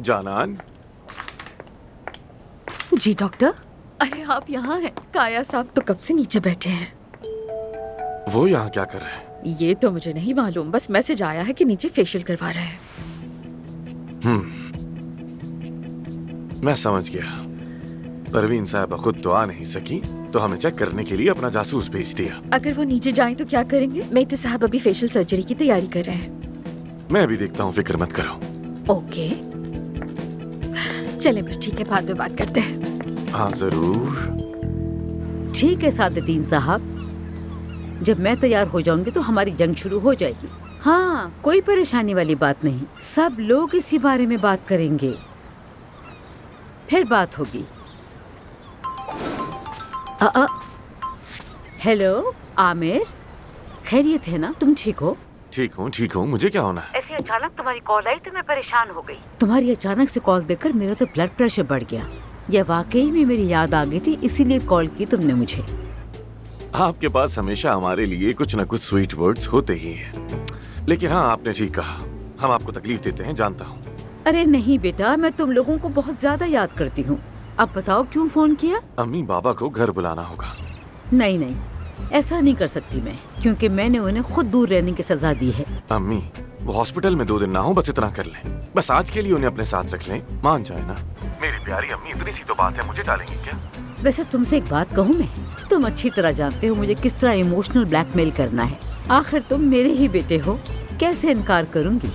जानान। जी doctor. अरे आप यहाँ हैं। काया साहब तो कब से नीचे बैठे हैं। वो यहाँ क्या कर रहे हैं? ये तो मुझे नहीं मालूम, बस मैसेज आया है कि नीचे फेशियल करवा रहे हैं। मैं समझ गया। परवीन साहब खुद तो आ नहीं सकी, तो हमें चेक करने के लिए अपना जासूस भेज दिया। अगर वो नीचे जाएं तो क्या करेंगे? मेहती साहब अभी फेशियल सर्जरी की तैयारी कर रहे हैं। मैं भी देखता हूँ, फिक्र मत करो। ओके चले बस, ठीक है, बाद में बात करते हैं। हाँ जरूर। ठीक है सादतीन साहब, जब मैं तैयार हो जाऊंगी तो हमारी जंग शुरू हो जाएगी। हाँ, कोई परेशानी वाली बात नहीं, सब लोग इसी बारे में बात करेंगे, फिर बात होगी। हेलो आमिर, खैरियत है ना? तुम ठीक हो? ठीक हूँ, मुझे क्या होना है? ऐसे अचानक तुम्हारी कॉल आई तो मैं परेशान हो गई। तुम्हारी अचानक से कॉल देखकर मेरा तो ब्लड प्रेशर बढ़ गया। यह वाकई में मेरी याद आ गई थी, इसीलिए कॉल की तुमने मुझे। आपके पास हमेशा हमारे लिए कुछ न कुछ स्वीट वर्ड्स होते ही हैं। लेकिन हाँ, आपने ठीक कहा, हम आपको तकलीफ देते हैं, जानता हूँ। अरे नहीं बेटा, मैं तुम लोगों को बहुत ज्यादा याद करती हूँ। अब बताओ क्यों फोन किया? अम्मी बाबा को घर बुलाना होगा। नहीं नहीं, ऐसा नहीं कर सकती मैं, क्योंकि मैंने उन्हें खुद दूर रहने की सजा दी है। अम्मी, वो हॉस्पिटल में 2 दिन ना हो, बस इतना कर लें। बस आज के लिए उन्हें अपने साथ रख लें, मान जाए ना। मेरी प्यारी अम्मी, इतनी सी तो बात है, मुझे टालेंगी क्या? वैसे तुमसे एक बात कहूँ मैं, तुम अच्छी तरह जानते हो मुझे किस तरह इमोशनल ब्लैकमेल करना है। आखिर तुम मेरे ही बेटे हो, कैसे इनकार करूँगी।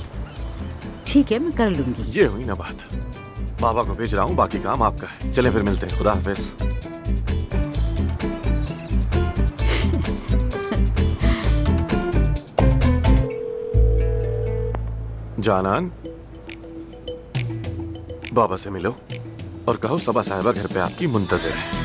ठीक है, मैं कर लूंगी। ये हुई ना बात। बाबा को भेज रहा हूँ, बाकी काम आपका है। चलें फिर मिलते हैं, खुदा हाफिज। जानान, बाबा से मिलो और कहो सबा साहिबा घर पे आपकी मुंतजर है।